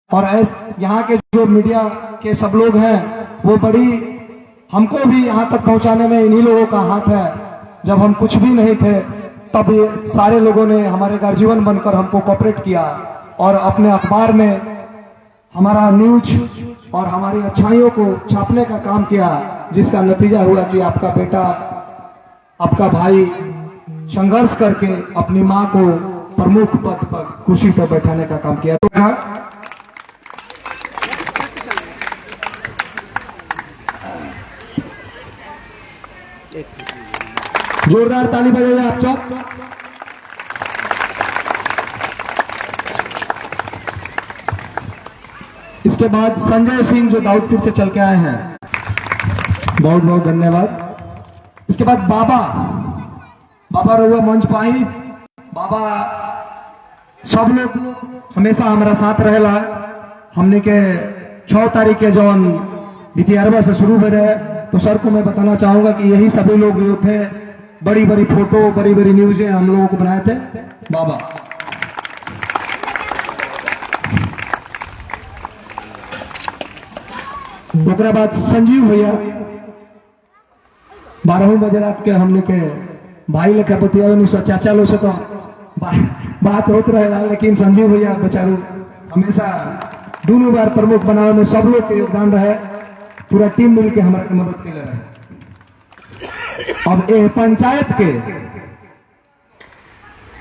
और यहाँ के जो मीडिया के सब लोग हैं वो बड़ी हमको भी यहाँ तक पहुँचाने में इन्हीं लोगों का हाथ है। जब हम कुछ भी नहीं थे तब ये सारे लोगों ने हमारे गार्जियन बनकर हमको कोऑपरेट किया और अपने अखबार में हमारा न्यूज और हमारी अच्छाइयों को छापने का काम किया, जिसका नतीजा हुआ कि आपका बेटा, आपका भाई संघर्ष करके अपनी मां को प्रमुख पद पर कुर्सी पर बैठाने का काम किया। जोरदार ताली बजाइए आप सब। इसके बाद संजय सिंह जो दाऊदपुर से चल के आए हैं, बहुत बहुत धन्यवाद। इसके बाद बाबा रहुआ मंच पाई। बाबा सब लोग हमेशा हमारा साथ रहेला। हमने के 6 तारीख के जौन विद्यारवा से शुरू हो रहे, तो सर को मैं बताना चाहूंगा कि यही सभी लोग जो थे, बड़ी बड़ी फोटो, बड़ी बड़ी न्यूज़ें हम लोगों को बनाए थे बाबा। उसके बाद संजीव भैया 12 बजे रात के हमने के भाई लेकर बतिया, चाचा लोग से तो बात होत रहेगा, लेकिन संजीव भैया बेचारू हमेशा दोनों बार प्रमुख बनाने में सब लोग के योगदान रहे, पूरा टीम मिलकर हमारे मदद के लिए रहे। अब ये पंचायत के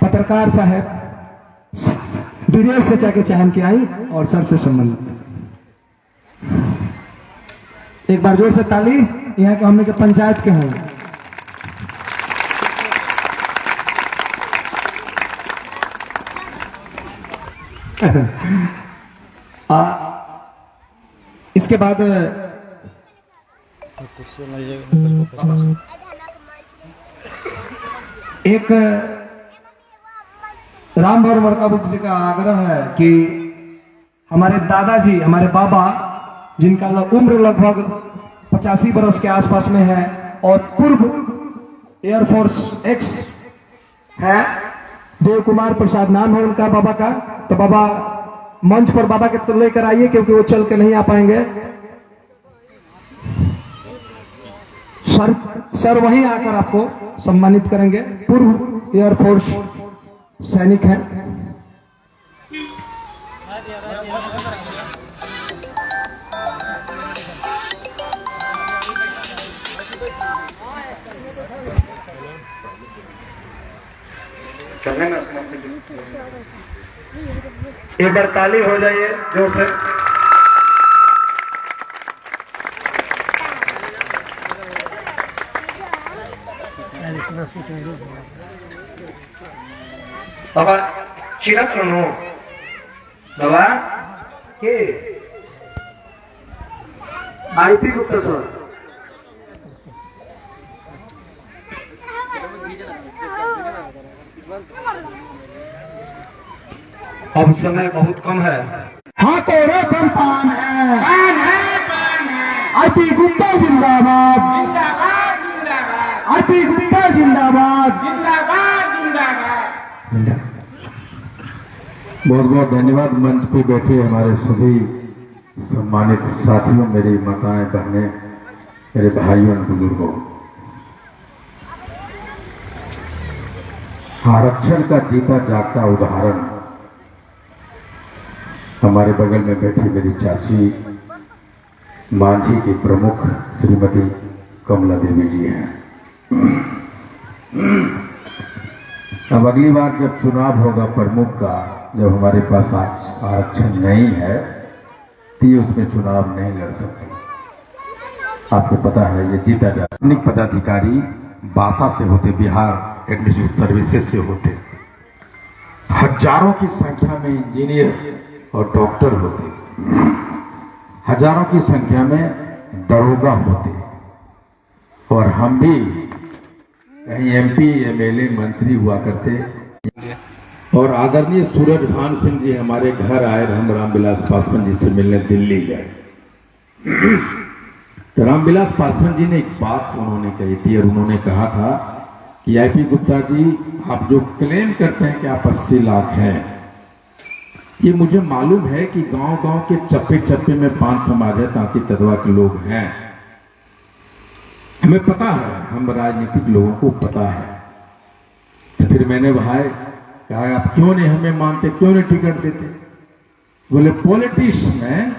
पत्रकार साहब विदेश से जाके चयन की आई और सर से संबंधित एक बार जोर से ताली। यहाँ के हमने के पंचायत के हैं। इसके बाद एक रामभर मरकाबुक जी का आग्रह है कि हमारे दादाजी, हमारे बाबा, जिनका उम्र लगभग 85 वर्ष के आसपास में है और पूर्व एयरफोर्स एक्स है, देव कुमार प्रसाद नाम है उनका बाबा का। तो बाबा मंच पर बाबा के तो लेकर आइए, क्योंकि वो चल के नहीं आ पाएंगे। सर वहीं आकर आपको सम्मानित करेंगे। पूर्व एयरफोर्स सैनिक हैं। चलने में एक बार ताली हो जाइए जोर से। बाबा चिरत नो बाबा के आईपी गुप्ता सर, अब समय बहुत कम है। हाँ तेरे संतान है, आईपी गुप्ता जिंदाबाद, आईपी गुप्ता जिंदाबाद, बहुत बहुत धन्यवाद। मंच पे बैठे हमारे सभी सम्मानित साथियों, मेरी माताएं, बहनें, मेरे भाइयों, बुजुर्गों। आरक्षण का जीता जागता उदाहरण हमारे बगल में बैठी मेरी चाची मांझी की प्रमुख श्रीमती कमला देवी जी हैं। अब अगली बार जब चुनाव होगा प्रमुख का, जब हमारे पास आरक्षण नहीं है तो ये उसमें चुनाव नहीं लड़ सकते। आपको पता है ये जीता जाता। तकनीक पदाधिकारी बासा से होते, बिहार एडमिनिस्ट्रेटिव सर्विसेज से होते, हजारों की संख्या में इंजीनियर और डॉक्टर होते, हजारों की संख्या में दरोगा होते, और हम भी कहीं एमपी, एमएलए, मंत्री हुआ करते। और आदरणीय सूरज भान सिंह जी हमारे घर आए, हम रामविलास पासवान जी से मिलने दिल्ली गए। तो रामविलास पासवान जी ने एक बात उन्होंने कही थी, और उन्होंने कहा था कि आईपी गुप्ता जी, आप जो क्लेम करते हैं कि आप 80 लाख हैं, ये मुझे मालूम है कि गांव-गांव के चप्पे-चप्पे में पान समाज है, ताकि तदवा के लोग हैं। हमें पता है, हम राजनीतिक लोगों को पता है। तो फिर मैंने भाई कहा, आप क्यों नहीं हमें मानते, क्यों नहीं टिकट देते? बोले पॉलिटिक्स में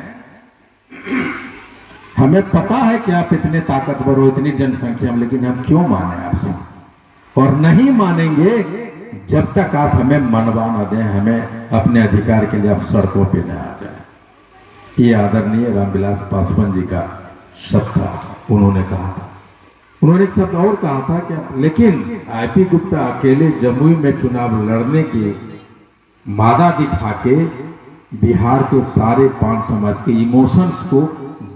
हमें पता है कि आप इतने ताकतवर हो, इतनी जनसंख्या में, लेकिन हम क्यों माने आपसे? और नहीं मानेंगे जब तक आप हमें मनवा न दें, हमें अपने अधिकार के लिए आप सड़कों पे न आ जाए। ये आदरणीय रामविलास पासवान जी का शब्द था, उन्होंने कहा था। उन्होंने एक शब्द और कहा था कि लेकिन आईपी गुप्ता अकेले जमुई में चुनाव लड़ने की मादा दिखा के बिहार के सारे पान समाज के इमोशंस को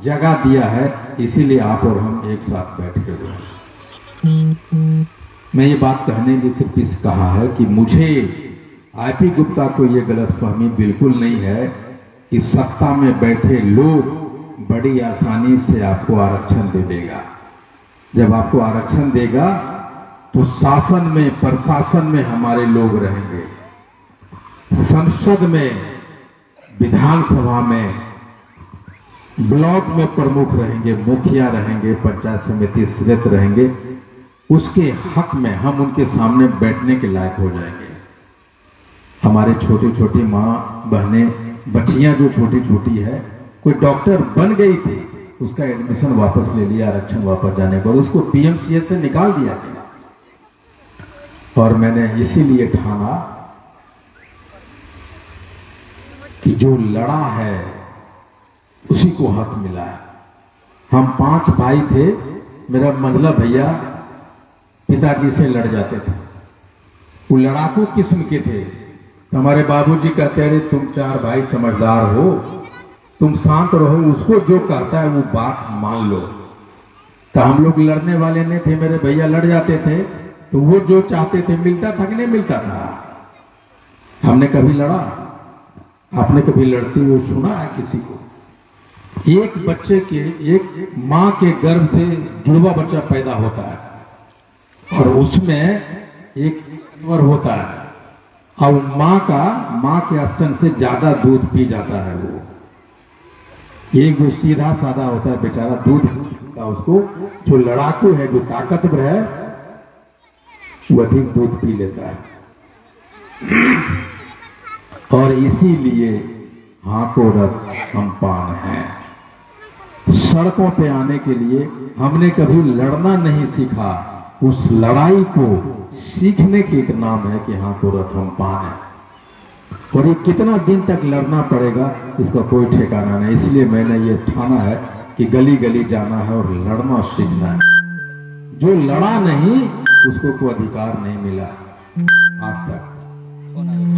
जगा दिया है, इसीलिए आप और हम एक साथ बैठे हुए हैं। मैं ये बात कहने के सिर्फ इस कहा है कि मुझे आईपी गुप्ता को ये गलतफहमी बिल्कुल नहीं है कि सत्ता में बैठे लोग बड़ी आसानी से आपको आरक्षण दे देगा। जब आपको आरक्षण देगा तो शासन में, प्रशासन में हमारे लोग रहेंगे, संसद में, विधानसभा में, ब्लॉक में प्रमुख रहेंगे, मुखिया रहेंगे, पंचायत समिति सदस्य रहेंगे। उसके हक में हम उनके सामने बैठने के लायक हो जाएंगे। हमारे छोटी छोटी माँ बहनें, बच्चियां जो छोटी छोटी है, कोई डॉक्टर बन गई थी, उसका एडमिशन वापस ले लिया आरक्षण वापस जाने पर, उसको पीएमसीएच से निकाल दिया गया। और मैंने इसीलिए ठाना कि जो लड़ा है उसी को हक मिला है। हम 5 भाई थे, मेरा मंझला भैया पिताजी से लड़ जाते थे, वो लड़ाकू किस्म के थे। तो हमारे बाबूजी कहते रहे, तुम 4 भाई समझदार हो, तुम शांत रहो, उसको जो कहता है वो बात मान लो। तो हम लोग लड़ने वाले नहीं थे, मेरे भैया लड़ जाते थे, तो वो जो चाहते थे मिलता था कि नहीं मिलता था? हमने कभी लड़ा? आपने कभी लड़ते हुए सुना है किसी को? एक बच्चे के, एक मां के गर्भ से जुड़वा बच्चा पैदा होता है और उसमें एक जानवर होता है, और मां के स्तन से ज्यादा दूध पी जाता है। वो एक जो सीधा साधा होता है बेचारा, दूध का उसको, जो लड़ाकू है, जो ताकतवर है, वो अधिक दूध पी लेता है। और इसीलिए हाथों रथ हम पान हैं। सड़कों पे आने के लिए हमने कभी लड़ना नहीं सीखा, उस लड़ाई को सीखने के एक नाम है कि हाथों रथ हम पान हैं। और ये कितना दिन तक लड़ना पड़ेगा इसका कोई ठिकाना नहीं। इसलिए मैंने ये ठाना है कि गली गली जाना है और लड़ना सीखना है। जो लड़ा नहीं उसको कोई अधिकार नहीं मिला आज तक।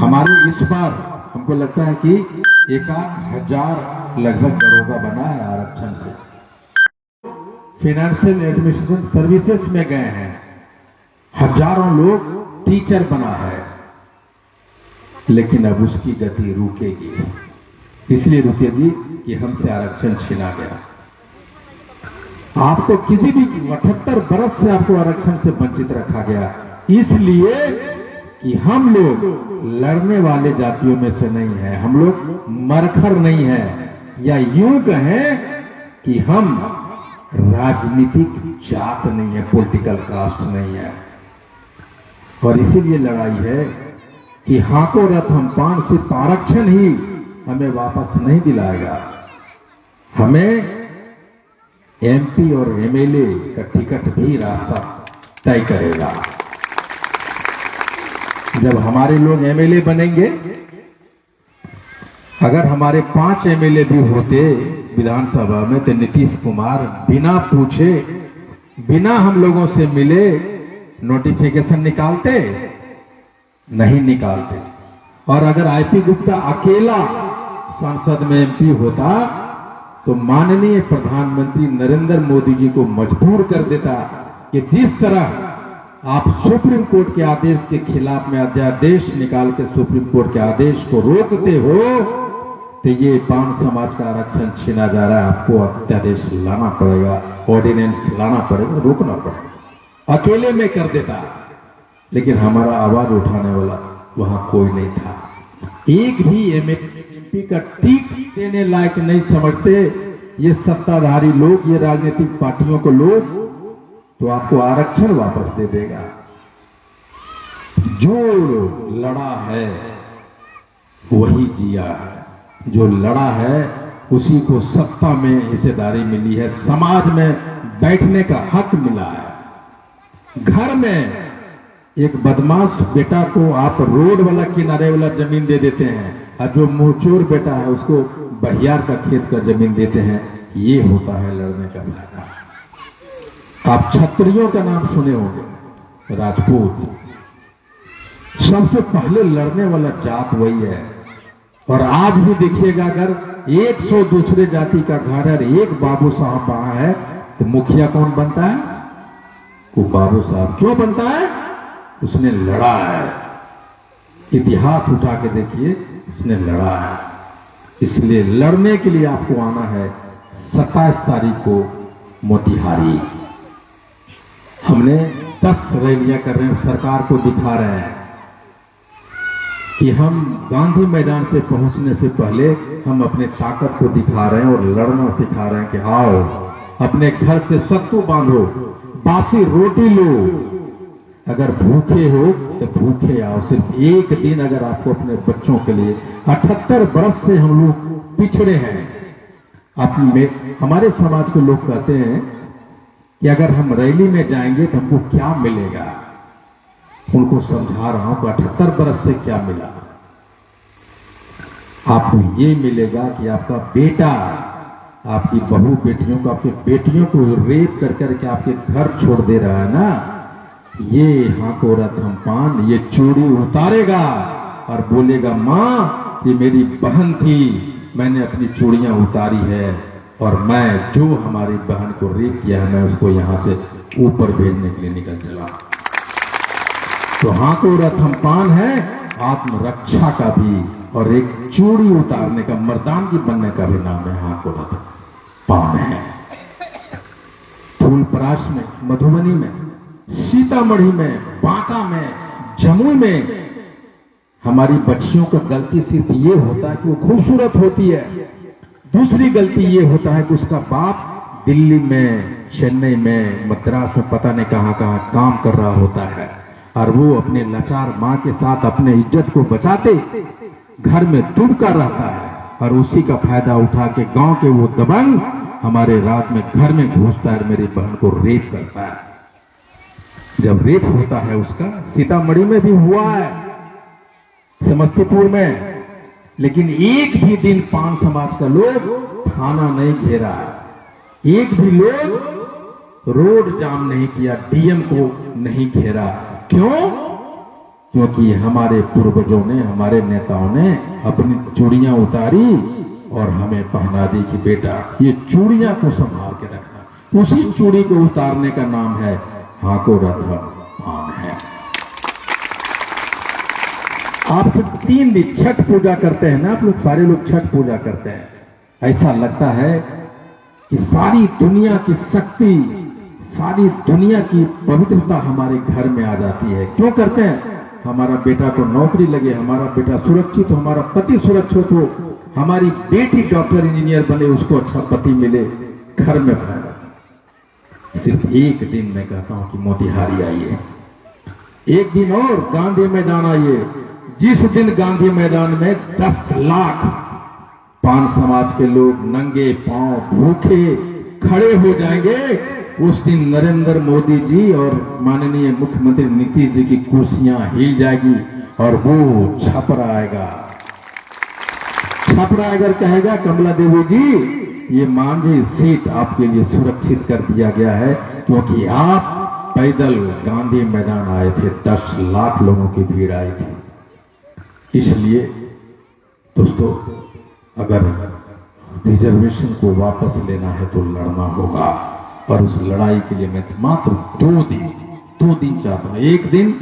हमारे इस बार हमको लगता है कि 1,000 लगभग दरोगा बना है आरक्षण से। फाइनेंशियल एडमिनिस्ट्रेशन सर्विसेज में गए हैं, हजारों लोग टीचर बना है, लेकिन अब उसकी गति रुकेगी। इसलिए रुकेगी कि हमसे आरक्षण छीना गया। आपको किसी भी 78 बरस से आपको आरक्षण से वंचित रखा गया, इसलिए कि हम लोग लड़ने वाले जातियों में से नहीं है, हम लोग मरखर नहीं है, या यूं कहें कि हम राजनीतिक जात नहीं है, पॉलिटिकल कास्ट नहीं है। और इसीलिए लड़ाई है कि हाथों रथ हम पान, सिर्फ आरक्षण ही हमें वापस नहीं दिलाएगा, हमें एमपी और एमएलए का टिकट भी रास्ता तय करेगा। जब हमारे लोग एमएलए बनेंगे, अगर हमारे 5 एमएलए भी होते विधानसभा में, तो नीतीश कुमार बिना पूछे, बिना हम लोगों से मिले नोटिफिकेशन निकालते? नहीं निकालते। और अगर आईपी गुप्ता अकेला संसद में एमपी होता तो माननीय प्रधानमंत्री नरेंद्र मोदी जी को मजबूर कर देता कि जिस तरह आप सुप्रीम कोर्ट के आदेश के खिलाफ में अध्यादेश निकाल के सुप्रीम कोर्ट के आदेश को रोकते हो, तो ये पान समाज का आरक्षण छीना जा रहा है, आपको अध्यादेश लाना पड़ेगा, ऑर्डिनेंस लाना पड़ेगा, रोकना पड़ेगा। अकेले में कर देता, लेकिन हमारा आवाज उठाने वाला वहां कोई नहीं था। एक भी एमपी का टिक देने लायक नहीं समझते ये सत्ताधारी लोग, ये राजनीतिक पार्टियों को लोग, तो आपको आरक्षण वापस दे देगा। जो लड़ा है वही जिया है, जो लड़ा है उसी को सत्ता में हिस्सेदारी मिली है, समाज में बैठने का हक मिला है। घर में एक बदमाश बेटा को आप रोड वाला किनारे वाला जमीन दे देते हैं, और जो मुंहचोर बेटा है उसको बहियार का खेत का जमीन देते हैं। ये होता है लड़ने का फायदा। आप क्षत्रियों का नाम सुने होंगे, राजपूत सबसे पहले लड़ने वाला जात वही है। और आज भी देखिएगा, अगर 100 दूसरे जाति का घर है, एक बाबू साहब वहां है, तो मुखिया कौन बनता है? वो बाबू साहब। क्यों बनता है? उसने लड़ा है। इतिहास उठा के देखिए, उसने लड़ा है। इसलिए लड़ने के लिए आपको आना है 27 तारीख को मोतिहारी। हमने 10 रैलियां कर रहे हैं, सरकार को दिखा रहे हैं कि हम गांधी मैदान से पहुंचने से पहले हम अपने ताकत को दिखा रहे हैं और लड़ना सिखा रहे हैं कि आओ अपने घर से सत्तू बांधो, बासी रोटी लो, अगर भूखे हो तो भूखे आओ। सिर्फ एक दिन अगर आपको अपने बच्चों के लिए, 78 बरस से हम लोग पिछड़े हैं। हमारे समाज के लोग कहते हैं कि अगर हम रैली में जाएंगे तो हमको क्या मिलेगा। उनको समझा रहा हूं कि 78 बरस से क्या मिला। आपको ये मिलेगा कि आपका बेटा, आपकी बहू बेटियों को, आपकी बेटियों को रेप कर करके आपके घर छोड़ दे रहा है ना, ये हाको रथम पान, ये चूड़ी उतारेगा और बोलेगा, माँ ये मेरी बहन थी, मैंने अपनी चूड़ियां उतारी है और मैं जो हमारी बहन को रेप किया है मैं उसको यहां से ऊपर भेजने के लिए निकल चला। तो हाको रथम पान है आत्मरक्षा का भी, और एक चूड़ी उतारने का, मर्दानगी बनने का भी नाम है हाको रथम पान है। फूलपरास में, मधुबनी में, सीतामढ़ी में, बांका में, जमुई में हमारी बच्चियों का गलती सिर्फ ये होता है कि वो खूबसूरत होती है। दूसरी गलती ये होता है कि उसका बाप दिल्ली में, चेन्नई में, मद्रास में, पता नहीं कहां कहां काम कर रहा होता है, और वो अपने लाचार मां के साथ अपने इज्जत को बचाते घर में डूबका रहता है, और उसी का फायदा उठा के गांव के वो दबंग हमारे रात में घर में घुसता है, मेरी बहन को रेप करता है। जब रेप होता है उसका, सीतामढ़ी में भी हुआ है, समस्तीपुर में, लेकिन एक भी दिन पान समाज का लोग थाना नहीं घेरा, एक भी लोग रोड जाम नहीं किया, डीएम को नहीं घेरा। क्यों? क्योंकि हमारे पूर्वजों ने, हमारे नेताओं ने अपनी चूड़ियां उतारी और हमें पहना दी कि बेटा ये चूड़ियां को संभाल के रखना। उसी चूड़ी को उतारने का नाम है हाको रथम पान है। आप सब 3 दिन छठ पूजा करते हैं ना, आप लोग, सारे लोग छठ पूजा करते हैं। ऐसा लगता है कि सारी दुनिया की शक्ति, सारी दुनिया की पवित्रता हमारे घर में आ जाती है। क्यों करते हैं? हमारा बेटा को नौकरी लगे, हमारा बेटा सुरक्षित हो, हमारा पति सुरक्षित हो, हमारी बेटी डॉक्टर इंजीनियर बने, उसको अच्छा पति मिले, घर में फायदा। सिर्फ एक दिन मैं कहता हूं कि मोतिहारी आइए, एक दिन और गांधी मैदान आइए। जिस दिन गांधी मैदान में 10 लाख पान समाज के लोग नंगे पांव भूखे खड़े हो जाएंगे, उस दिन नरेंद्र मोदी जी और माननीय मुख्यमंत्री नीतीश जी की कुर्सियां हिल जाएगी और वो छपरा आएगा। छपरा अगर कहेगा, कमला देवी जी ये मांझी सीट आपके लिए सुरक्षित कर दिया गया है, क्योंकि आप पैदल गांधी मैदान आए थे, 10 लाख लोगों की भीड़ आई थी। इसलिए दोस्तों, अगर रिजर्वेशन को वापस लेना है तो लड़ना होगा, और उस लड़ाई के लिए मैं मात्र 2 दिन चाहता हूं। एक दिन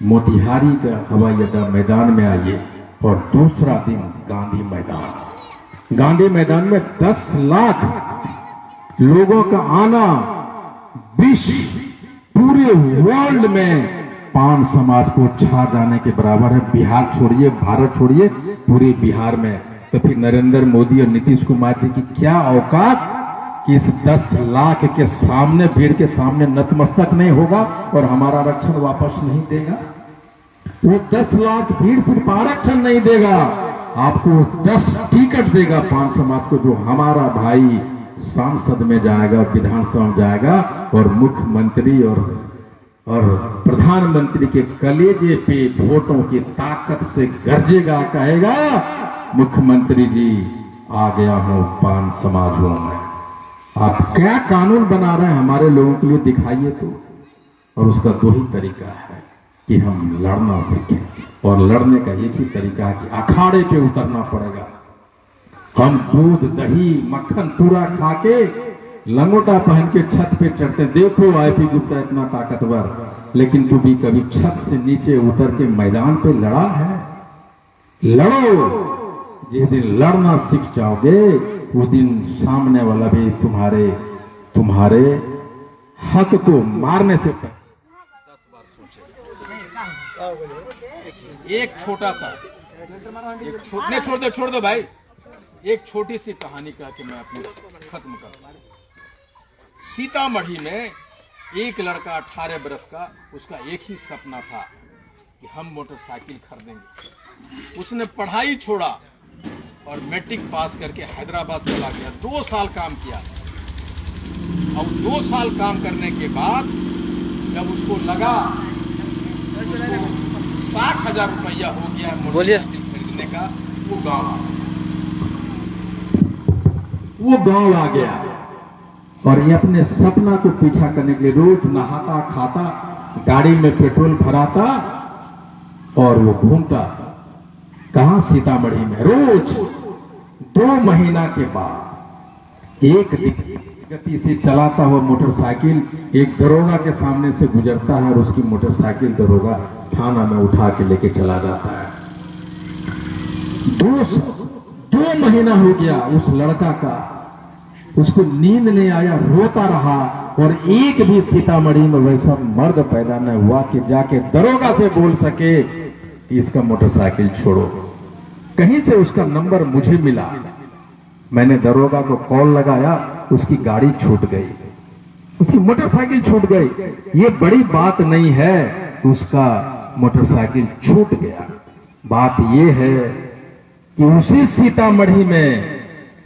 मोतिहारी का हवाई अड्डा मैदान में आइए, और दूसरा दिन गांधी मैदान। गांधी मैदान में 10 लाख लोगों का आना विश्व, पूरे वर्ल्ड में पान समाज को छा जाने के बराबर है। बिहार छोड़िए, भारत छोड़िए, पूरे बिहार में तो फिर नरेंद्र मोदी और नीतीश कुमार जी की क्या औकात कि इस 10 लाख के सामने, भीड़ के सामने नतमस्तक नहीं होगा और हमारा आरक्षण वापस नहीं देगा। वो 10 लाख भीड़ सिर्फ आरक्षण नहीं देगा, आपको 10 टिकट देगा पान समाज को, जो हमारा भाई सांसद में जाएगा, विधानसभा में जाएगा और मुख्यमंत्री और प्रधानमंत्री के कलेजे पे वोटों की ताकत से गरजेगा, कहेगा मुख्यमंत्री जी आ गया हूं पान समाजों में। आप क्या कानून बना रहे हैं हमारे लोगों के लिए, दिखाइए तो। और उसका दो ही तरीका है कि हम लड़ना सीखें, और लड़ने का एक ही तरीका है कि अखाड़े पे उतरना पड़ेगा। हम दूध, दही, मक्खन पूरा खा के लंगोटा पहन के छत पे चढ़ते, देखो आईपी गुप्ता इतना ताकतवर, लेकिन तू भी कभी छत से नीचे उतर के मैदान पे लड़ा है? लड़ो। जिस दिन लड़ना सीख जाओगे वो दिन सामने वाला भी तुम्हारे हक को मारने से 10 बार सोचे। एक छोटा सा छोड़ दो भाई, एक छोटी सी कहानी कह के मैं अपनी खत्म कर। सीतामढ़ी में एक लड़का 18 बरस का, उसका एक ही सपना था कि हम मोटरसाइकिल खरीदेंगे। उसने पढ़ाई छोड़ा और मैट्रिक पास करके हैदराबाद चला गया। 2 साल काम किया और 2 साल काम करने के बाद जब उसको लगा 60,000 रुपया हो गया मोटरसाइकिल खरीदने का, वो गांव आ गया और ये अपने सपना को पीछा करने के लिए रोज नहाता, खाता, गाड़ी में पेट्रोल भराता और वो घूमता कहां? सीतामढ़ी में। रोज 2 महीना के बाद एक गति से चलाता हुआ मोटरसाइकिल एक दरोगा के सामने से गुजरता है और उसकी मोटरसाइकिल दरोगा थाना में उठा के लेके चला जाता है। 2 महीना हो गया उस लड़का का, उसको नींद नहीं आया, रोता रहा और एक भी सीतामढ़ी में वैसा मर्द पैदा न हुआ कि जाके दरोगा से बोल सके कि इसका मोटरसाइकिल छोड़ो। कहीं से उसका नंबर मुझे मिला, मैंने दरोगा को कॉल लगाया, उसकी गाड़ी छूट गई, उसकी मोटरसाइकिल छूट गई। ये बड़ी बात नहीं है, उसका मोटरसाइकिल छूट गया। बात ये है कि उसी सीतामढ़ी में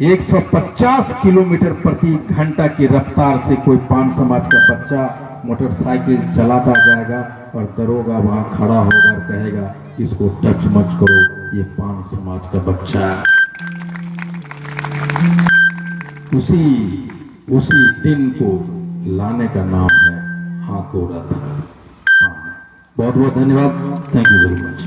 150 किलोमीटर प्रति घंटा की रफ्तार से कोई पान समाज का बच्चा मोटरसाइकिल चलाता जाएगा और दरोगा वहां खड़ा होकर कहेगा इसको टच मत करो, ये पान समाज का बच्चा है। उसी दिन को लाने का नाम है हाथों रथ। बहुत बहुत धन्यवाद। Thank you very much.